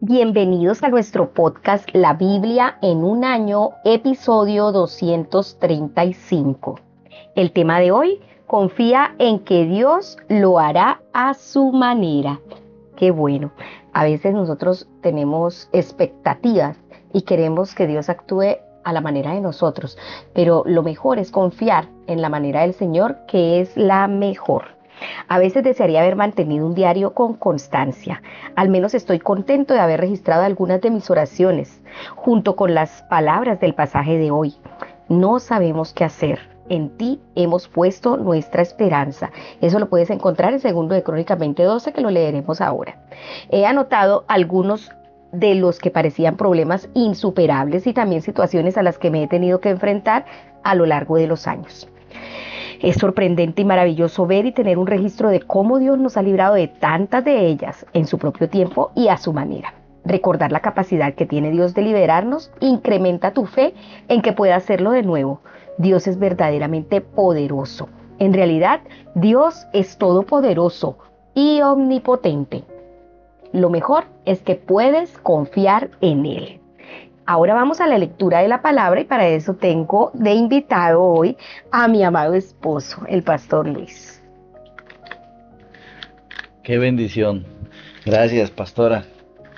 Bienvenidos a nuestro podcast La Biblia en un año, episodio 235. El tema de hoy, confía en que Dios lo hará a su manera. Qué bueno, a veces nosotros tenemos expectativas y queremos que Dios actúe a la manera de nosotros, pero lo mejor es confiar en la manera del Señor, que es la mejor. A veces desearía haber mantenido un diario con constancia. Al menos estoy contento de haber registrado algunas de mis oraciones, junto con las palabras del pasaje de hoy. No sabemos qué hacer. En ti hemos puesto nuestra esperanza. Eso lo puedes encontrar en 2 de Crónicas 20:12, que lo leeremos ahora. He anotado algunos de los que parecían problemas insuperables y también situaciones a las que me he tenido que enfrentar a lo largo de los años. Es sorprendente y maravilloso ver y tener un registro de cómo Dios nos ha librado de tantas de ellas en su propio tiempo y a su manera. Recordar la capacidad que tiene Dios de liberarnos incrementa tu fe en que pueda hacerlo de nuevo. Dios es verdaderamente poderoso. En realidad, Dios es todopoderoso y omnipotente. Lo mejor es que puedes confiar en Él. Ahora vamos a la lectura de la palabra y para eso tengo de invitado hoy a mi amado esposo, el pastor Luis. Qué bendición. Gracias, pastora.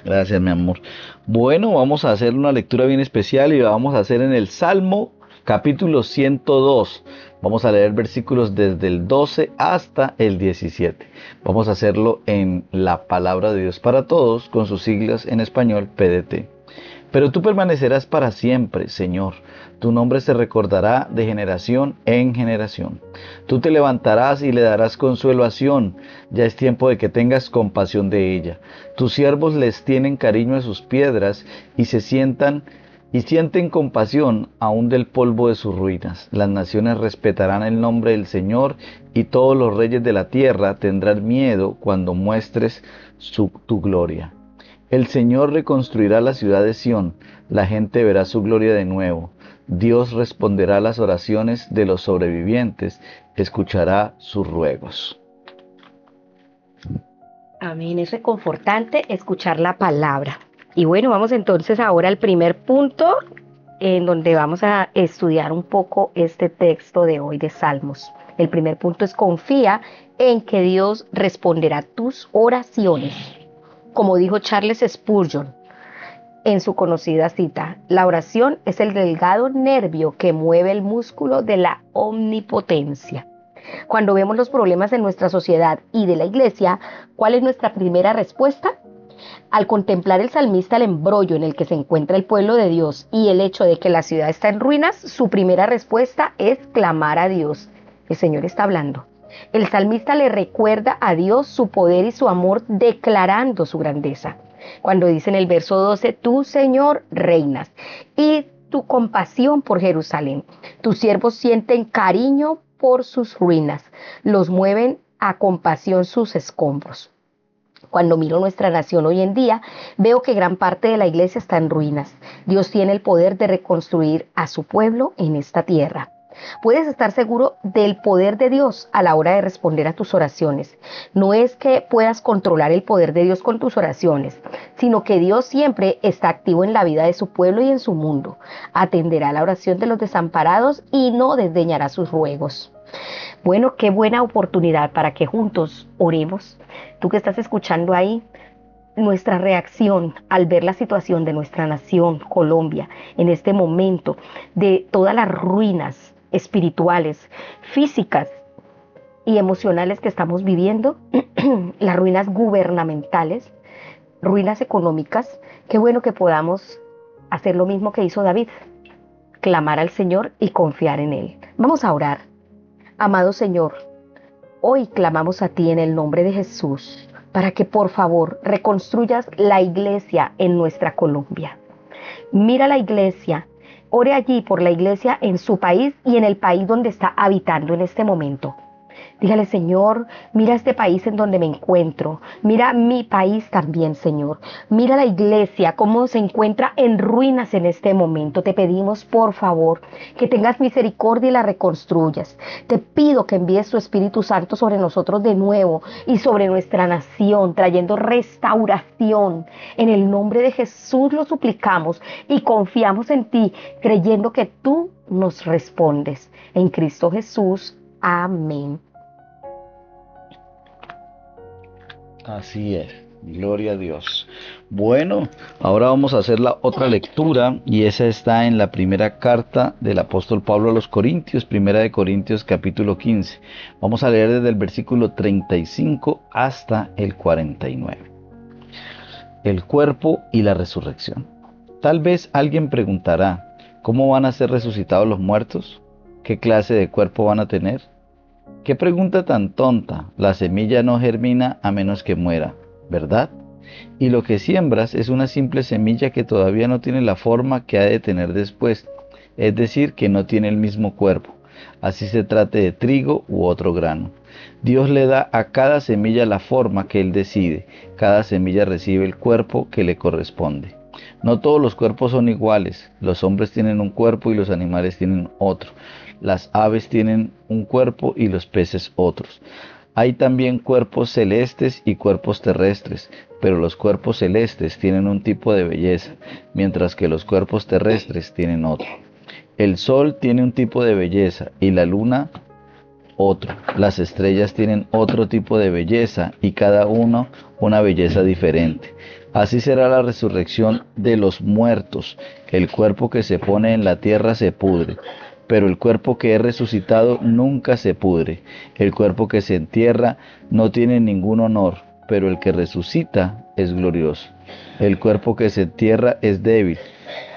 Gracias, mi amor. Bueno, vamos a hacer una lectura bien especial y la vamos a hacer en el Salmo capítulo 102. Vamos a leer versículos desde el 12 hasta el 17. Vamos a hacerlo en la Palabra de Dios para Todos, con sus siglas en español PDT. Pero tú permanecerás para siempre, Señor. Tu nombre se recordará de generación en generación. Tú te levantarás y le darás consuelo a Sión. Ya es tiempo de que tengas compasión de ella. Tus siervos les tienen cariño a sus piedras y sienten compasión aún del polvo de sus ruinas. Las naciones respetarán el nombre del Señor y todos los reyes de la tierra tendrán miedo cuando muestres tu gloria. El Señor reconstruirá la ciudad de Sión, la gente verá su gloria de nuevo. Dios responderá las oraciones de los sobrevivientes, escuchará sus ruegos. Amén, es reconfortante escuchar la palabra. Y bueno, vamos entonces ahora al primer punto en donde vamos a estudiar un poco este texto de hoy de Salmos. El primer punto es confía en que Dios responderá tus oraciones. Como dijo Charles Spurgeon en su conocida cita, la oración es el delgado nervio que mueve el músculo de la omnipotencia. Cuando vemos los problemas en nuestra sociedad y de la iglesia, ¿cuál es nuestra primera respuesta? Al contemplar el salmista el embrollo en el que se encuentra el pueblo de Dios y el hecho de que la ciudad está en ruinas, su primera respuesta es clamar a Dios. El Señor está hablando. El salmista le recuerda a Dios su poder y su amor, declarando su grandeza. Cuando dice en el verso 12, tú, Señor, reinas, y tu compasión por Jerusalén. Tus siervos sienten cariño por sus ruinas, los mueven a compasión sus escombros. Cuando miro nuestra nación hoy en día, veo que gran parte de la iglesia está en ruinas. Dios tiene el poder de reconstruir a su pueblo en esta tierra. Puedes estar seguro del poder de Dios a la hora de responder a tus oraciones. No es que puedas controlar el poder de Dios con tus oraciones, sino que Dios siempre está activo en la vida de su pueblo y en su mundo. Atenderá la oración de los desamparados y no desdeñará sus ruegos. Bueno, qué buena oportunidad para que juntos oremos. Tú que estás escuchando ahí, nuestra reacción al ver la situación de nuestra nación, Colombia, en este momento, de todas las ruinas espirituales, físicas y emocionales que estamos viviendo, las ruinas gubernamentales, ruinas económicas, qué bueno que podamos hacer lo mismo que hizo David, clamar al Señor y confiar en Él. Vamos a orar. Amado Señor, hoy clamamos a ti en el nombre de Jesús para que por favor reconstruyas la iglesia en nuestra Colombia. Mira la iglesia, ore allí por la iglesia en su país y en el país donde está habitando en este momento. Dígale, Señor, mira este país en donde me encuentro. Mira mi país también, Señor. Mira la iglesia, cómo se encuentra en ruinas en este momento. Te pedimos, por favor, que tengas misericordia y la reconstruyas. Te pido que envíes tu Espíritu Santo sobre nosotros de nuevo y sobre nuestra nación, trayendo restauración. En el nombre de Jesús lo suplicamos y confiamos en ti, creyendo que tú nos respondes. En Cristo Jesús. Amén. Así es, gloria a Dios. Bueno, ahora vamos a hacer la otra lectura y esa está en la primera carta del apóstol Pablo a los Corintios, primera de Corintios capítulo 15. Vamos a leer desde el versículo 35 hasta el 49. El cuerpo y la resurrección. Tal vez alguien preguntará, ¿cómo van a ser resucitados los muertos? ¿Qué clase de cuerpo van a tener? ¿Qué pregunta tan tonta? La semilla no germina a menos que muera, ¿verdad? Y lo que siembras es una simple semilla que todavía no tiene la forma que ha de tener después, es decir, que no tiene el mismo cuerpo, así se trate de trigo u otro grano. Dios le da a cada semilla la forma que Él decide, cada semilla recibe el cuerpo que le corresponde. No todos los cuerpos son iguales, los hombres tienen un cuerpo y los animales tienen otro. Las aves tienen un cuerpo y los peces otros. Hay también cuerpos celestes y cuerpos terrestres, pero los cuerpos celestes tienen un tipo de belleza, mientras que los cuerpos terrestres tienen otro. El sol tiene un tipo de belleza y la luna otro. Las estrellas tienen otro tipo de belleza y cada uno una belleza diferente. Así será la resurrección de los muertos. El cuerpo que se pone en la tierra se pudre, pero el cuerpo que es resucitado nunca se pudre. El cuerpo que se entierra no tiene ningún honor, pero el que resucita es glorioso. El cuerpo que se entierra es débil,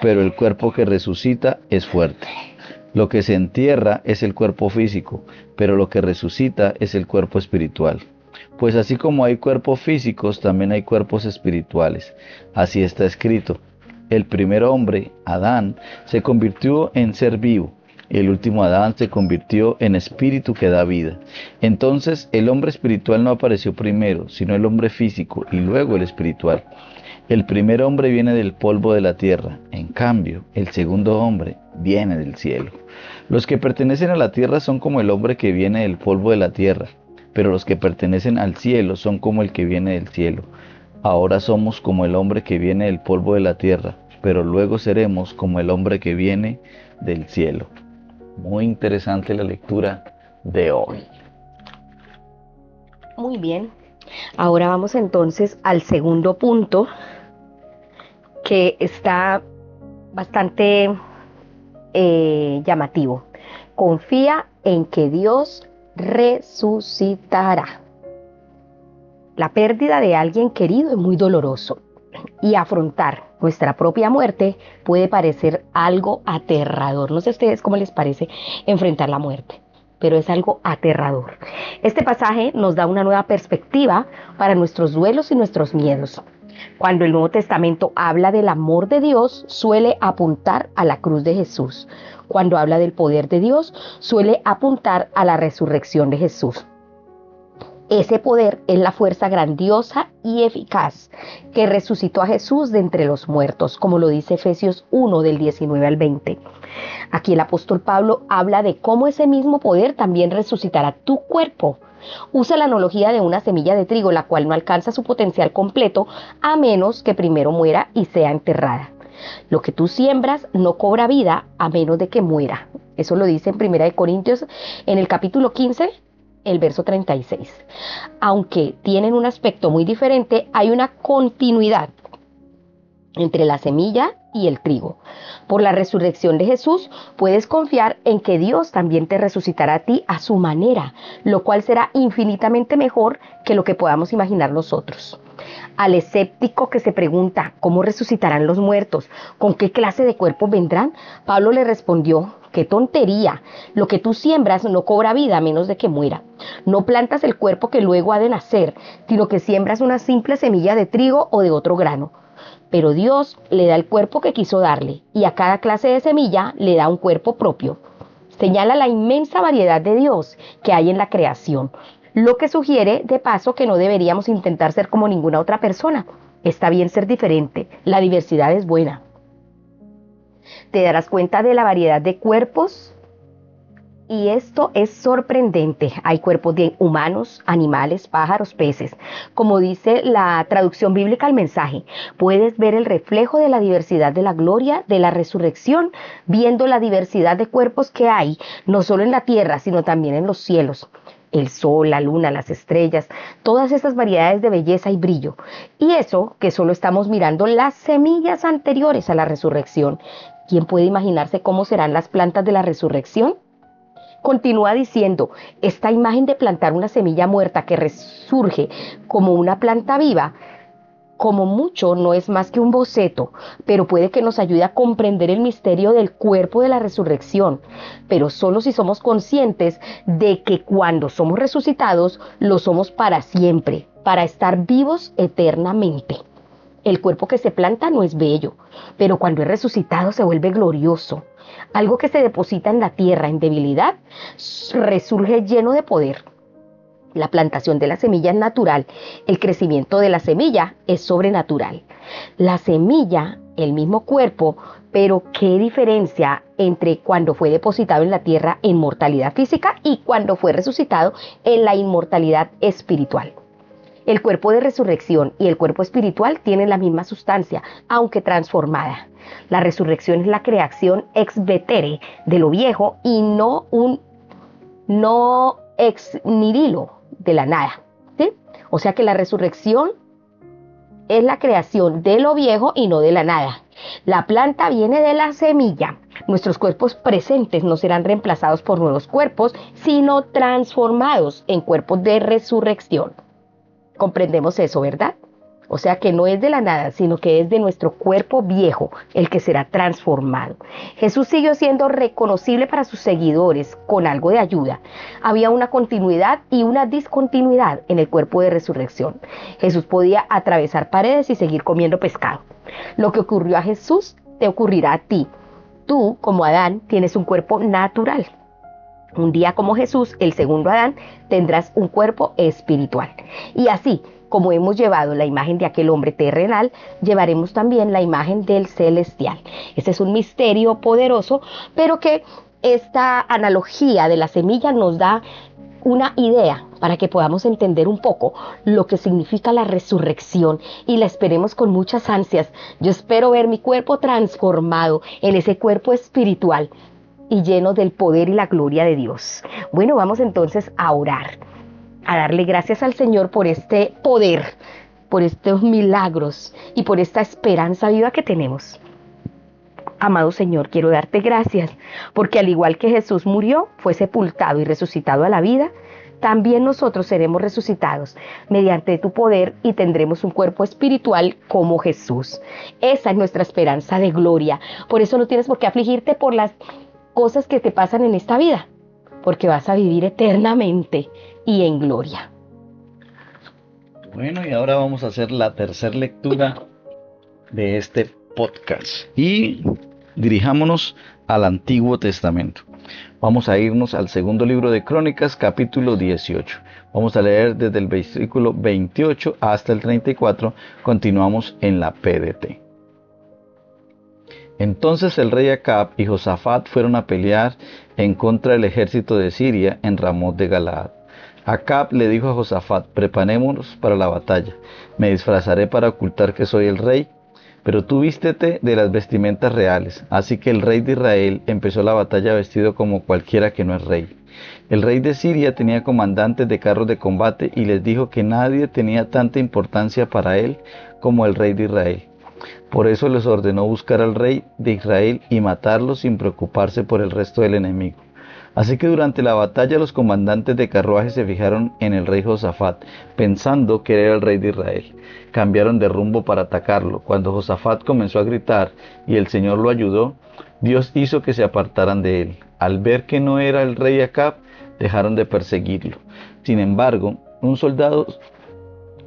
pero el cuerpo que resucita es fuerte. Lo que se entierra es el cuerpo físico, pero lo que resucita es el cuerpo espiritual. Pues así como hay cuerpos físicos, también hay cuerpos espirituales. Así está escrito. El primer hombre, Adán, se convirtió en ser vivo. El último Adán se convirtió en espíritu que da vida. Entonces el hombre espiritual no apareció primero, sino el hombre físico y luego el espiritual. El primer hombre viene del polvo de la tierra, en cambio, el segundo hombre viene del cielo. Los que pertenecen a la tierra son como el hombre que viene del polvo de la tierra, pero los que pertenecen al cielo son como el que viene del cielo. Ahora somos como el hombre que viene del polvo de la tierra, pero luego seremos como el hombre que viene del cielo. Muy interesante la lectura de hoy. Muy bien. Ahora vamos entonces al segundo punto, que está bastante llamativo. Confía en que Dios resucitará. La pérdida de alguien querido es muy doloroso y afrontar nuestra propia muerte puede parecer algo aterrador. No sé a ustedes cómo les parece enfrentar la muerte, pero es algo aterrador. Este pasaje nos da una nueva perspectiva para nuestros duelos y nuestros miedos. Cuando el Nuevo Testamento habla del amor de Dios, suele apuntar a la cruz de Jesús. Cuando habla del poder de Dios, suele apuntar a la resurrección de Jesús. Ese poder es la fuerza grandiosa y eficaz que resucitó a Jesús de entre los muertos, como lo dice Efesios 1 del 19 al 20. Aquí el apóstol Pablo habla de cómo ese mismo poder también resucitará tu cuerpo. Usa la analogía de una semilla de trigo, la cual no alcanza su potencial completo a menos que primero muera y sea enterrada. Lo que tú siembras no cobra vida a menos de que muera. Eso lo dice en 1 Corintios en el capítulo 15, el verso 36. Aunque tienen un aspecto muy diferente, hay una continuidad entre la semilla y el trigo. Por la resurrección de Jesús, puedes confiar en que Dios también te resucitará a ti a su manera, lo cual será infinitamente mejor que lo que podamos imaginar nosotros. Al escéptico que se pregunta cómo resucitarán los muertos, con qué clase de cuerpos vendrán, Pablo le respondió: ¡qué tontería! Lo que tú siembras no cobra vida a menos de que muera. No plantas el cuerpo que luego ha de nacer, sino que siembras una simple semilla de trigo o de otro grano. Pero Dios le da el cuerpo que quiso darle, y a cada clase de semilla le da un cuerpo propio. Señala la inmensa variedad de Dios que hay en la creación, lo que sugiere, de paso, que no deberíamos intentar ser como ninguna otra persona. Está bien ser diferente, la diversidad es buena. Te darás cuenta de la variedad de cuerpos y esto es sorprendente. Hay cuerpos de humanos, animales, pájaros, peces. Como dice la traducción bíblica al mensaje, puedes ver el reflejo de la diversidad de la gloria de la resurrección, viendo la diversidad de cuerpos que hay, no solo en la tierra, sino también en los cielos. El sol, la luna, las estrellas, todas estas variedades de belleza y brillo. Y eso que solo estamos mirando las semillas anteriores a la resurrección. ¿Quién puede imaginarse cómo serán las plantas de la resurrección? Continúa diciendo, esta imagen de plantar una semilla muerta que resurge como una planta viva, como mucho no es más que un boceto, pero puede que nos ayude a comprender el misterio del cuerpo de la resurrección, pero solo si somos conscientes de que cuando somos resucitados, lo somos para siempre, para estar vivos eternamente. El cuerpo que se planta no es bello, pero cuando es resucitado se vuelve glorioso. Algo que se deposita en la tierra en debilidad, resurge lleno de poder. La plantación de la semilla es natural, el crecimiento de la semilla es sobrenatural. La semilla, el mismo cuerpo, pero qué diferencia entre cuando fue depositado en la tierra en mortalidad física y cuando fue resucitado en la inmortalidad espiritual. El cuerpo de resurrección y el cuerpo espiritual tienen la misma sustancia, aunque transformada. La resurrección es la creación ex vetere de lo viejo y no ex nihilo de la nada, ¿sí? O sea que la resurrección es la creación de lo viejo y no de la nada. La planta viene de la semilla. Nuestros cuerpos presentes no serán reemplazados por nuevos cuerpos, sino transformados en cuerpos de resurrección. Comprendemos eso, ¿verdad? O sea que no es de la nada, sino que es de nuestro cuerpo viejo el que será transformado. Jesús siguió siendo reconocible para sus seguidores con algo de ayuda. Había una continuidad y una discontinuidad en el cuerpo de resurrección. Jesús podía atravesar paredes y seguir comiendo pescado. Lo que ocurrió a Jesús te ocurrirá a ti. Tú, como Adán, tienes un cuerpo natural. Un día como Jesús, el segundo Adán, tendrás un cuerpo espiritual. Y así como hemos llevado la imagen de aquel hombre terrenal, llevaremos también la imagen del celestial. Este es un misterio poderoso, pero que esta analogía de la semilla nos da una idea para que podamos entender un poco lo que significa la resurrección y la esperemos con muchas ansias. Yo espero ver mi cuerpo transformado en ese cuerpo espiritual y lleno del poder y la gloria de Dios. Bueno, vamos entonces a orar, a darle gracias al Señor por este poder, por estos milagros y por esta esperanza viva que tenemos. Amado Señor, quiero darte gracias, porque al igual que Jesús murió, fue sepultado y resucitado a la vida, también nosotros seremos resucitados mediante tu poder y tendremos un cuerpo espiritual como Jesús. Esa es nuestra esperanza de gloria. Por eso no tienes por qué afligirte por las cosas que te pasan en esta vida, porque vas a vivir eternamente y en gloria. Bueno, y ahora vamos a hacer la tercera lectura de este podcast y dirijámonos al Antiguo Testamento. Vamos a irnos al segundo libro de Crónicas, capítulo 18. Vamos a leer desde el versículo 28 hasta el 34. Continuamos en la PDT. Entonces el rey Acab y Josafat fueron a pelear en contra del ejército de Siria en Ramot de Galaad. Acab le dijo a Josafat: preparémonos para la batalla. Me disfrazaré para ocultar que soy el rey, pero tú vístete de las vestimentas reales. Así que el rey de Israel empezó la batalla vestido como cualquiera que no es rey. El rey de Siria tenía comandantes de carros de combate y les dijo que nadie tenía tanta importancia para él como el rey de Israel. Por eso les ordenó buscar al rey de Israel y matarlo sin preocuparse por el resto del enemigo. Así que durante la batalla los comandantes de carruajes se fijaron en el rey Josafat, pensando que era el rey de Israel. Cambiaron de rumbo para atacarlo. Cuando Josafat comenzó a gritar y el Señor lo ayudó, Dios hizo que se apartaran de él. Al ver que no era el rey Acab, dejaron de perseguirlo. Sin embargo, un soldado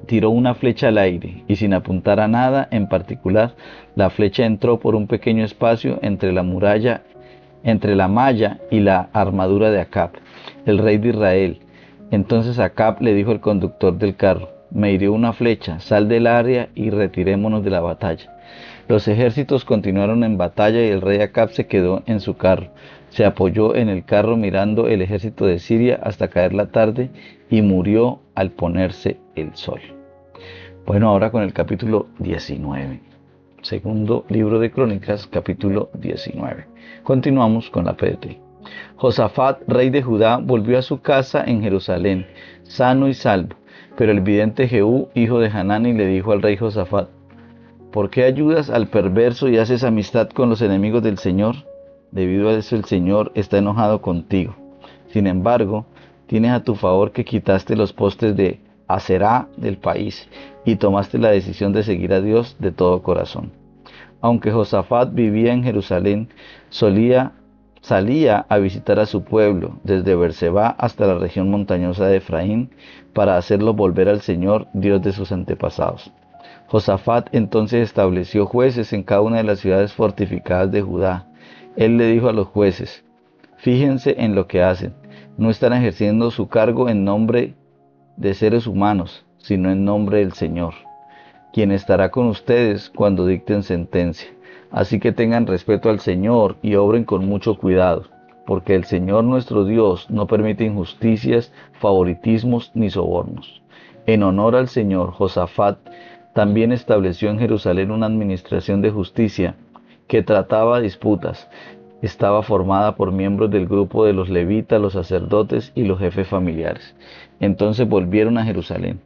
tiró una flecha al aire y sin apuntar a nada en particular, la flecha entró por un pequeño espacio entre la muralla entre la malla y la armadura de Acab, el rey de Israel. Entonces Acab le dijo al conductor del carro: me hirió una flecha, sal del área y retirémonos de la batalla. Los ejércitos continuaron en batalla y el rey Acab se quedó en su carro. Se apoyó en el carro mirando el ejército de Siria hasta caer la tarde y murió al ponerse el sol. Bueno, ahora con el capítulo 19. Segundo libro de Crónicas, capítulo 19. Continuamos con la PDT. Josafat, rey de Judá, volvió a su casa en Jerusalén, sano y salvo. Pero el vidente Jehú, hijo de Hanani, le dijo al rey Josafat: ¿por qué ayudas al perverso y haces amistad con los enemigos del Señor? Debido a eso el Señor está enojado contigo. Sin embargo, tienes a tu favor que quitaste los postes de Aserá del país y tomaste la decisión de seguir a Dios de todo corazón. Aunque Josafat vivía en Jerusalén, salía a visitar a su pueblo, desde Berseba hasta la región montañosa de Efraín, para hacerlo volver al Señor, Dios de sus antepasados. Josafat entonces estableció jueces en cada una de las ciudades fortificadas de Judá. Él le dijo a los jueces: fíjense en lo que hacen, no están ejerciendo su cargo en nombre de seres humanos, sino en nombre del Señor, quien estará con ustedes cuando dicten sentencia. Así que tengan respeto al Señor y obren con mucho cuidado, porque el Señor nuestro Dios no permite injusticias, favoritismos ni sobornos. En honor al Señor, Josafat también estableció en Jerusalén una administración de justicia que trataba disputas. Estaba formada por miembros del grupo de los levitas, los sacerdotes y los jefes familiares. Entonces volvieron a Jerusalén.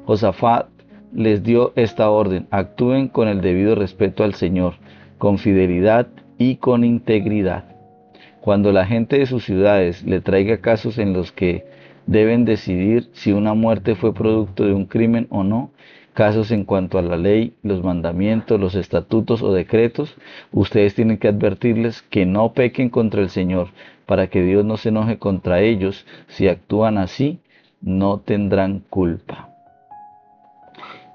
Josafat les dio esta orden: actúen con el debido respeto al Señor, con fidelidad y con integridad. Cuando la gente de sus ciudades le traiga casos en los que deben decidir si una muerte fue producto de un crimen o no, casos en cuanto a la ley, los mandamientos, los estatutos o decretos, ustedes tienen que advertirles que no pequen contra el Señor, para que Dios no se enoje contra ellos. Si actúan así, no tendrán culpa.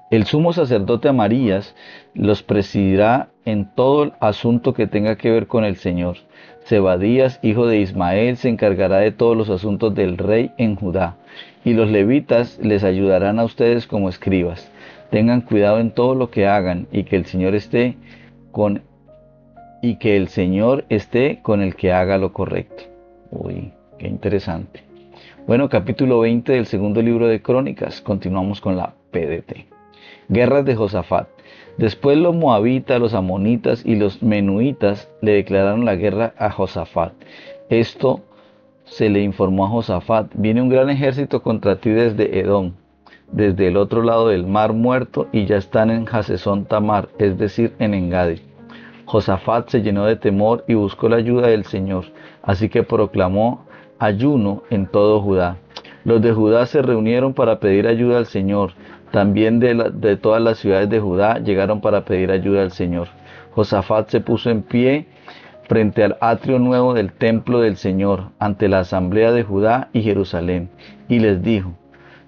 El sumo sacerdote Amarías los presidirá en todo el asunto que tenga que ver con el Señor. Zebadías, hijo de Ismael, se encargará de todos los asuntos del rey en Judá, y los levitas les ayudarán a ustedes como escribas. Tengan cuidado en todo lo que hagan, y que el Señor esté con el que haga lo correcto. Uy, qué interesante. Bueno, capítulo 20 del segundo libro de Crónicas. Continuamos con la PDT. Guerras de Josafat. Después los moabitas, los amonitas y los menuitas le declararon la guerra a Josafat. Esto se le informó a Josafat: viene un gran ejército contra ti desde Edom, desde el otro lado del mar Muerto, y ya están en Hasezón Tamar, es decir, en Engadi. Josafat se llenó de temor y buscó la ayuda del Señor, así que proclamó ayuno en todo Judá. Los de Judá se reunieron para pedir ayuda al Señor. También de todas las ciudades de Judá llegaron para pedir ayuda al Señor. Josafat se puso en pie frente al atrio nuevo del templo del Señor, ante la asamblea de Judá y Jerusalén, y les dijo: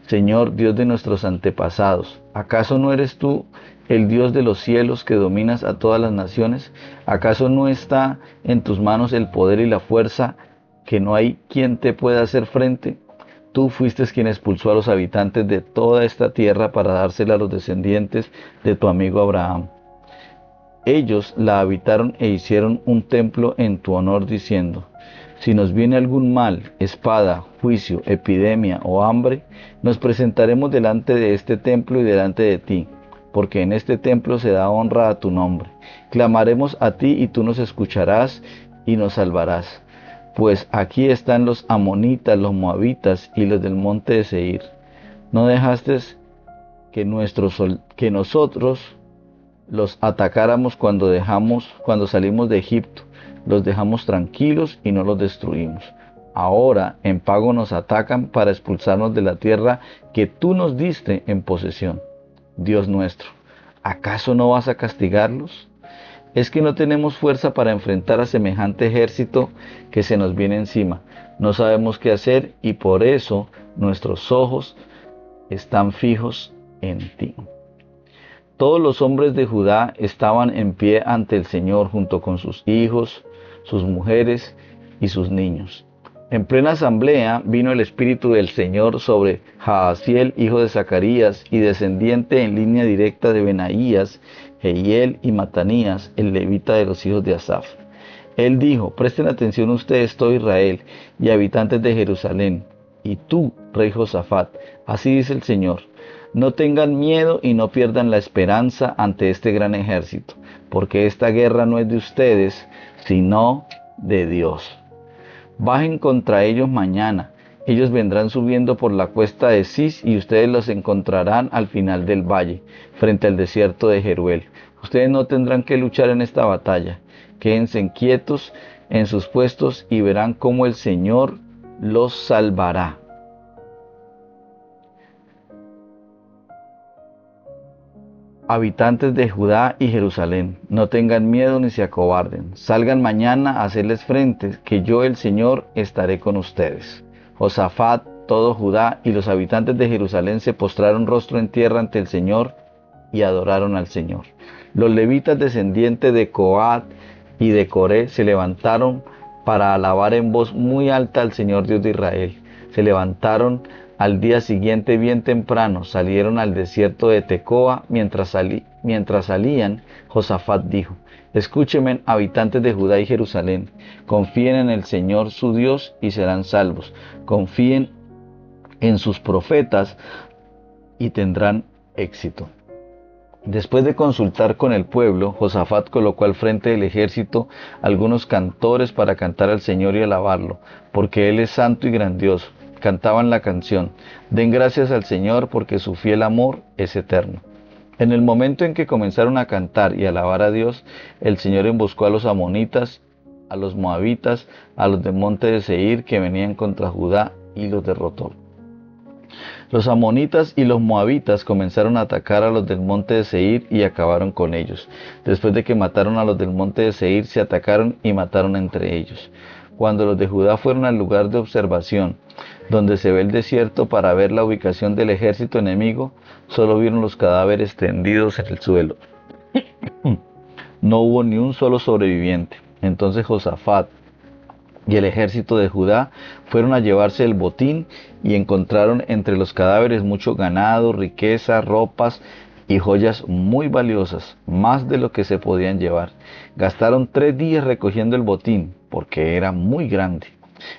Señor, Dios de nuestros antepasados, ¿acaso no eres tú el Dios de los cielos que dominas a todas las naciones? ¿Acaso no está en tus manos el poder y la fuerza, que no hay quien te pueda hacer frente? Tú fuiste quien expulsó a los habitantes de toda esta tierra para dársela a los descendientes de tu amigo Abraham. Ellos la habitaron e hicieron un templo en tu honor, diciendo: si nos viene algún mal, espada, juicio, epidemia o hambre, nos presentaremos delante de este templo y delante de ti, porque en este templo se da honra a tu nombre. Clamaremos a ti y tú nos escucharás y nos salvarás. Pues aquí están los amonitas, los moabitas y los del monte de Seir. No dejaste que nosotros los atacáramos cuando salimos de Egipto. Los dejamos tranquilos y no los destruimos. Ahora en pago nos atacan para expulsarnos de la tierra que tú nos diste en posesión. Dios nuestro, ¿acaso no vas a castigarlos? Es que no tenemos fuerza para enfrentar a semejante ejército que se nos viene encima. No sabemos qué hacer y por eso nuestros ojos están fijos en ti. Todos los hombres de Judá estaban en pie ante el Señor junto con sus hijos, sus mujeres y sus niños. En plena asamblea vino el Espíritu del Señor sobre Jaasiel, hijo de Zacarías, y descendiente en línea directa de Benaías, Jehiel y Matanías, el levita de los hijos de Asaf. Él dijo: presten atención ustedes, todo Israel y habitantes de Jerusalén, y tú, rey Josafat, así dice el Señor: no tengan miedo y no pierdan la esperanza ante este gran ejército, porque esta guerra no es de ustedes, sino de Dios. Bajen contra ellos mañana. Ellos vendrán subiendo por la cuesta de Cis y ustedes los encontrarán al final del valle, frente al desierto de Jeruel. Ustedes no tendrán que luchar en esta batalla. Quédense quietos en sus puestos y verán cómo el Señor los salvará. Habitantes de Judá y Jerusalén, no tengan miedo ni se acobarden. Salgan mañana a hacerles frente, que yo, el Señor, estaré con ustedes. Josafat, todo Judá y los habitantes de Jerusalén se postraron rostro en tierra ante el Señor y adoraron al Señor. Los levitas descendientes de Coat y de Coré se levantaron para alabar en voz muy alta al Señor Dios de Israel. Se levantaron al día siguiente bien temprano, salieron al desierto de Tecoa. Mientras salían, Josafat dijo: escúchenme, habitantes de Judá y Jerusalén, confíen en el Señor su Dios y serán salvos. Confíen en sus profetas y tendrán éxito. Después de consultar con el pueblo, Josafat colocó al frente del ejército algunos cantores para cantar al Señor y alabarlo, porque Él es santo y grandioso. Cantaban la canción: den gracias al Señor porque su fiel amor es eterno. En el momento en que comenzaron a cantar y alabar a Dios, el Señor emboscó a los amonitas, a los moabitas, a los del monte de Seir que venían contra Judá, y los derrotó. Los amonitas y los moabitas comenzaron a atacar a los del monte de Seir y acabaron con ellos. Después de que mataron a los del monte de Seir, se atacaron y mataron entre ellos. Cuando los de Judá fueron al lugar de observación, donde se ve el desierto, para ver la ubicación del ejército enemigo, solo vieron los cadáveres tendidos en el suelo. No hubo ni un solo sobreviviente. Entonces Josafat y el ejército de Judá fueron a llevarse el botín y encontraron entre los cadáveres mucho ganado, riqueza, ropas y joyas muy valiosas, más de lo que se podían llevar. Gastaron 3 días recogiendo el botín, porque era muy grande.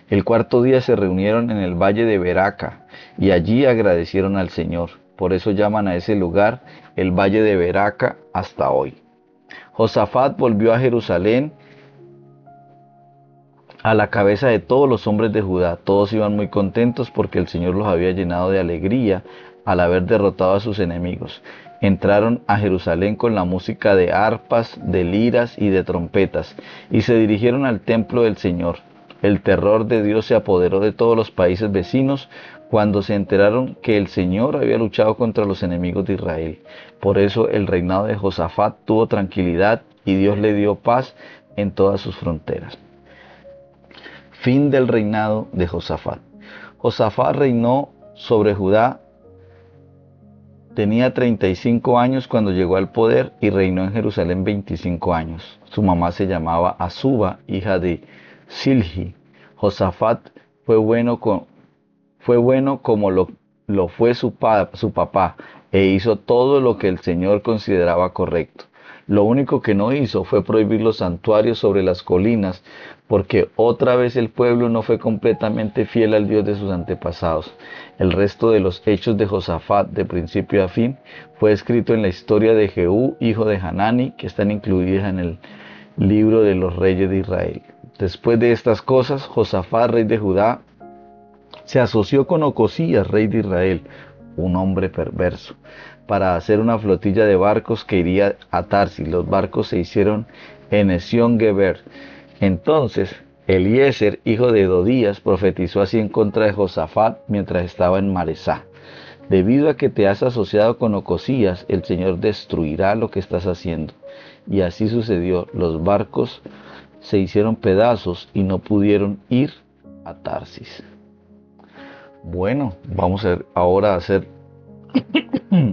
El cuarto día se reunieron en el valle de Beraca y allí agradecieron al Señor. Por eso llaman a ese lugar el valle de Beraca hasta hoy. Josafat volvió a Jerusalén a la cabeza de todos los hombres de Judá. Todos iban muy contentos porque el Señor los había llenado de alegría al haber derrotado a sus enemigos. Entraron a Jerusalén con la música de arpas, de liras y de trompetas, y se dirigieron al templo del Señor. El terror de Dios se apoderó de todos los países vecinos cuando se enteraron que el Señor había luchado contra los enemigos de Israel. Por eso el reinado de Josafat tuvo tranquilidad y Dios le dio paz en todas sus fronteras. Fin del reinado de Josafat. Josafat reinó sobre Judá. Tenía 35 años cuando llegó al poder y reinó en Jerusalén 25 años. Su mamá se llamaba Azuba, hija de Silhi. Josafat fue bueno como lo fue su papá, e hizo todo lo que el Señor consideraba correcto. Lo único que no hizo fue prohibir los santuarios sobre las colinas, porque otra vez el pueblo no fue completamente fiel al Dios de sus antepasados. El resto de los hechos de Josafat, de principio a fin, fue escrito en la historia de Jehú, hijo de Hanani, que están incluidas en el libro de los reyes de Israel. Después de estas cosas, Josafat, rey de Judá, se asoció con Ocosías, rey de Israel, un hombre perverso, para hacer una flotilla de barcos que iría a Tarsis. Los barcos se hicieron en Esión-Geber. Entonces Eliezer, hijo de Dodías, profetizó así en contra de Josafat mientras estaba en Maresá: debido a que te has asociado con Ocosías, el Señor destruirá lo que estás haciendo. Y así sucedió. Los barcos se hicieron pedazos y no pudieron ir a Tarsis. Bueno, vamos ahora a hacer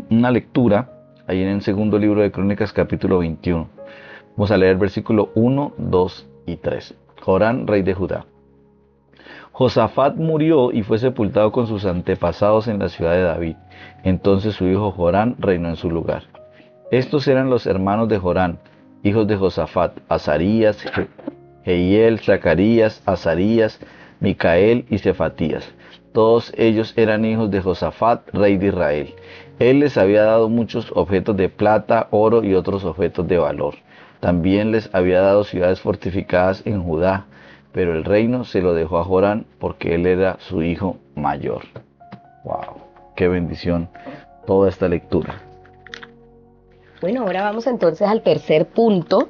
una lectura ahí en el segundo libro de Crónicas, capítulo 21. Vamos a leer versículo 1, 2 Jorán, rey de Judá. Josafat murió y fue sepultado con sus antepasados en la ciudad de David. Entonces su hijo Jorán reinó en su lugar. Estos eran los hermanos de Jorán, hijos de Josafat: Azarías, Jehiel, Zacarías, Azarías, Micael y Cefatías. Todos ellos eran hijos de Josafat, rey de Israel. Él les había dado muchos objetos de plata, oro y otros objetos de valor. También les había dado ciudades fortificadas en Judá, pero el reino se lo dejó a Jorán porque él era su hijo mayor. ¡Wow! ¡Qué bendición toda esta lectura! Bueno, ahora vamos entonces al tercer punto,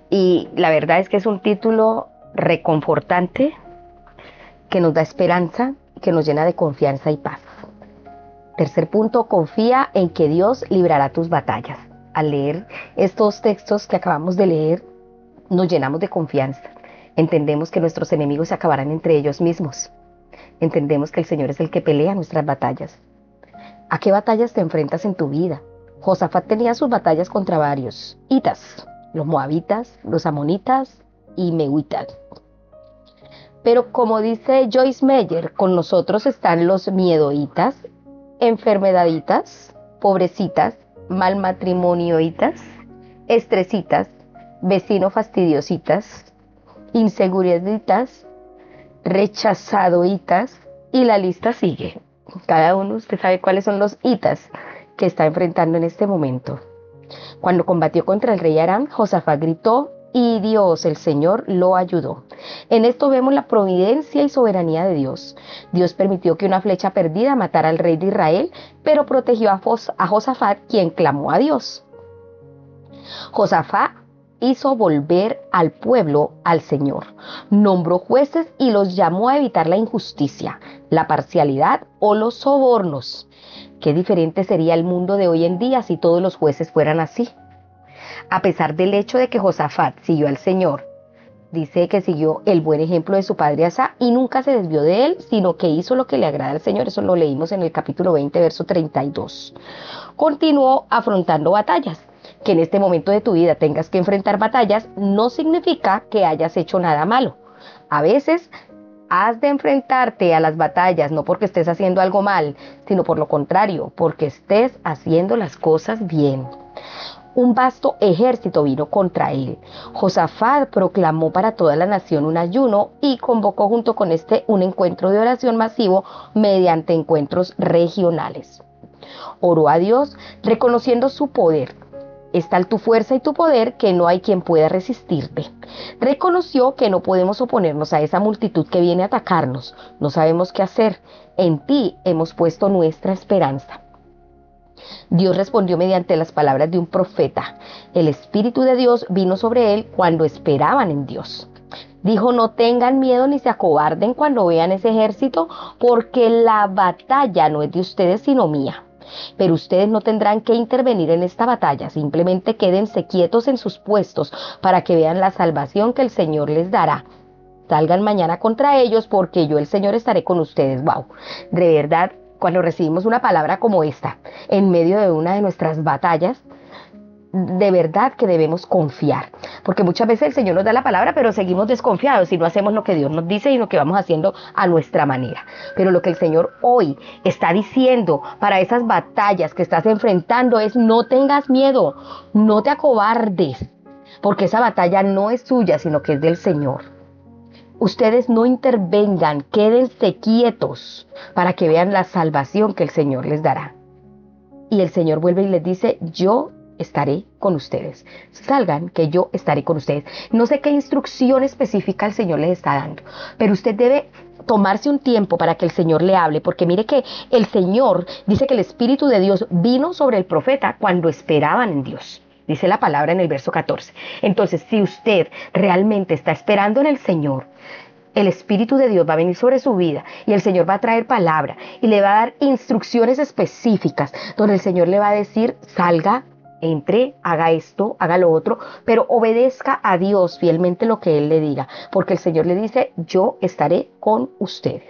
y la verdad es que es un título reconfortante que nos da esperanza, que nos llena de confianza y paz. Tercer punto: confía en que Dios librará tus batallas. Al leer estos textos que acabamos de leer, nos llenamos de confianza. Entendemos que nuestros enemigos se acabarán entre ellos mismos. Entendemos que el Señor es el que pelea nuestras batallas. ¿A qué batallas te enfrentas en tu vida? Josafat tenía sus batallas contra varios hitas, los moabitas, los amonitas y mehuitas. Pero como dice Joyce Meyer, con nosotros están los miedoitas, enfermedaditas, pobrecitas, mal matrimonioitas, estresitas, vecino fastidiositas, inseguriditas, rechazadoitas, y la lista sigue. Cada uno, usted sabe cuáles son los itas que está enfrentando en este momento. Cuando combatió contra el rey Aram, Josafat gritó y Dios, el Señor, lo ayudó. En esto vemos la providencia y soberanía de Dios. Dios permitió que una flecha perdida matara al rey de Israel, pero protegió a Josafat, quien clamó a Dios. Josafat hizo volver al pueblo al Señor, nombró jueces y los llamó a evitar la injusticia, la parcialidad o los sobornos. Qué diferente sería el mundo de hoy en día si todos los jueces fueran así. A pesar del hecho de que Josafat siguió al Señor, dice que siguió el buen ejemplo de su padre Asa y nunca se desvió de él, sino que hizo lo que le agrada al Señor. Eso lo leímos en el capítulo 20, verso 32. Continuó afrontando batallas. Que en este momento de tu vida tengas que enfrentar batallas no significa que hayas hecho nada malo. A veces has de enfrentarte a las batallas no porque estés haciendo algo mal, sino por lo contrario, porque estés haciendo las cosas bien. Un vasto ejército vino contra él. Josafat proclamó para toda la nación un ayuno y convocó junto con este un encuentro de oración masivo mediante encuentros regionales. Oró a Dios reconociendo su poder. Es tal tu fuerza y tu poder que no hay quien pueda resistirte. Reconoció que no podemos oponernos a esa multitud que viene a atacarnos. No sabemos qué hacer. En ti hemos puesto nuestra esperanza. Dios respondió mediante las palabras de un profeta. El Espíritu de Dios vino sobre él cuando esperaban en Dios. Dijo: no tengan miedo ni se acobarden cuando vean ese ejército, porque la batalla no es de ustedes sino mía. Pero ustedes no tendrán que intervenir en esta batalla, simplemente quédense quietos en sus puestos para que vean la salvación que el Señor les dará. Salgan mañana contra ellos porque yo, el Señor, estaré con ustedes. Wow, de verdad, cuando recibimos una palabra como esta en medio de una de nuestras batallas, de verdad que debemos confiar, porque muchas veces el Señor nos da la palabra, pero seguimos desconfiados y no hacemos lo que Dios nos dice y lo que vamos haciendo a nuestra manera. Pero lo que el Señor hoy está diciendo para esas batallas que estás enfrentando es: no tengas miedo, no te acobardes, porque esa batalla no es tuya, sino que es del Señor. Ustedes no intervengan, quédense quietos para que vean la salvación que el Señor les dará. Y el Señor vuelve y les dice: yo estaré con ustedes. Salgan, que yo estaré con ustedes. No sé qué instrucción específica el Señor les está dando, pero usted debe tomarse un tiempo para que el Señor le hable, porque mire que el Señor dice que el Espíritu de Dios vino sobre el profeta cuando esperaban en Dios. Dice la palabra en el verso 14. Entonces, si usted realmente está esperando en el Señor, el Espíritu de Dios va a venir sobre su vida y el Señor va a traer palabra y le va a dar instrucciones específicas donde el Señor le va a decir: salga entre, haga esto, haga lo otro, pero obedezca a Dios fielmente lo que Él le diga, porque el Señor le dice, yo estaré con ustedes.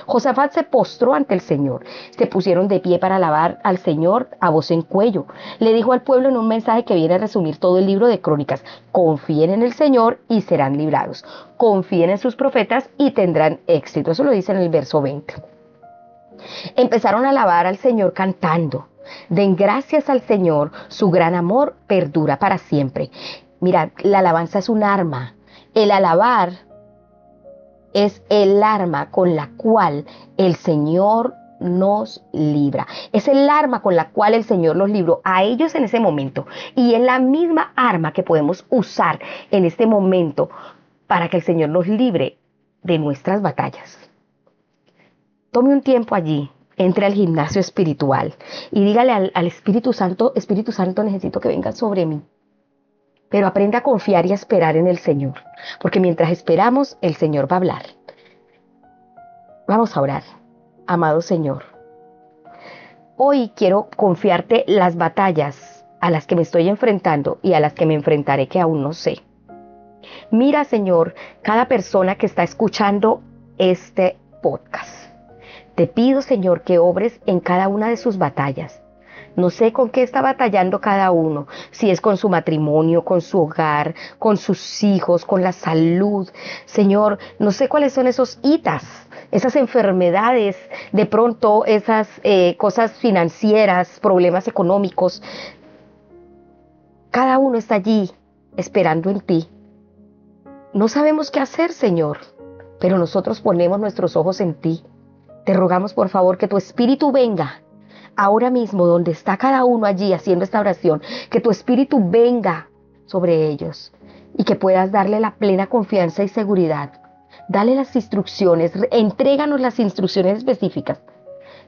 Josafat se postró ante el Señor, se pusieron de pie para alabar al Señor a voz en cuello. Le dijo al pueblo en un mensaje que viene a resumir todo el libro de Crónicas, confíen en el Señor y serán librados, confíen en sus profetas y tendrán éxito. Eso lo dice en el verso 20. Empezaron a alabar al Señor cantando. Den gracias al Señor, su gran amor perdura para siempre. Mira, la alabanza es un arma. El alabar es el arma con la cual el Señor nos libra. Es el arma con la cual el Señor los libró a ellos en ese momento. Y es la misma arma que podemos usar en este momento para que el Señor nos libre de nuestras batallas. Tome un tiempo allí, entre al gimnasio espiritual y dígale al Espíritu Santo, necesito que venga sobre mí. Pero aprenda a confiar y a esperar en el Señor, porque mientras esperamos, el Señor va a hablar. Vamos a orar. Amado Señor, hoy quiero confiarte las batallas a las que me estoy enfrentando y a las que me enfrentaré que aún no sé. Mira, Señor, cada persona que está escuchando este podcast. Te pido, Señor, que obres en cada una de sus batallas. No sé con qué está batallando cada uno, si es con su matrimonio, con su hogar, con sus hijos, con la salud. Señor, no sé cuáles son esos hitas, esas enfermedades, de pronto esas cosas financieras, problemas económicos. Cada uno está allí esperando en ti. No sabemos qué hacer, Señor, pero nosotros ponemos nuestros ojos en ti. Te rogamos, por favor, que tu Espíritu venga ahora mismo donde está cada uno allí haciendo esta oración, que tu Espíritu venga sobre ellos y que puedas darle la plena confianza y seguridad. Dale las instrucciones, entréganos las instrucciones específicas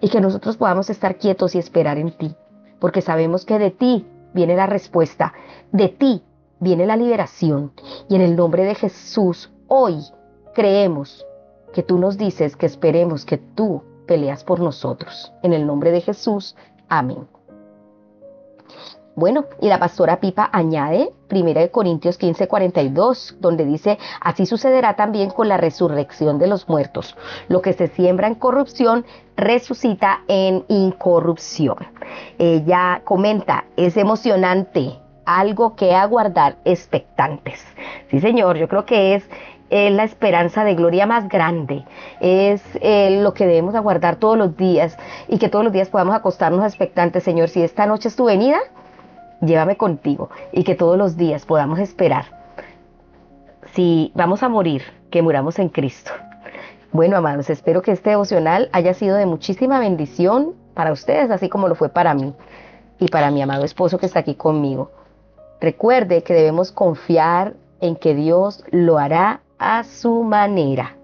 y que nosotros podamos estar quietos y esperar en ti, porque sabemos que de ti viene la respuesta, de ti viene la liberación y en el nombre de Jesús hoy creemos que tú nos dices que esperemos que tú peleas por nosotros. En el nombre de Jesús, amén. Bueno, y la pastora Pipa añade 1 Corintios 15:42, donde dice, así sucederá también con la resurrección de los muertos. Lo que se siembra en corrupción, resucita en incorrupción. Ella comenta, es emocionante, algo que aguardar expectantes. Sí, Señor, yo creo que es la esperanza de gloria más grande, es lo que debemos aguardar todos los días y que todos los días podamos acostarnos expectantes. Señor, si esta noche es tu venida, llévame contigo y que todos los días podamos esperar. Si vamos a morir, que muramos en Cristo. Bueno, amados, espero que este devocional haya sido de muchísima bendición para ustedes, así como lo fue para mí y para mi amado esposo que está aquí conmigo. Recuerde que debemos confiar en que Dios lo hará a su manera.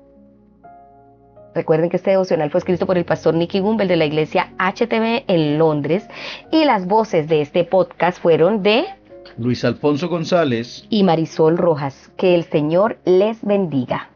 Recuerden que este devocional fue escrito por el pastor Nicky Gumbel de la iglesia HTB en Londres y las voces de este podcast fueron de Luis Alfonso González y Marisol Rojas. Que el Señor les bendiga.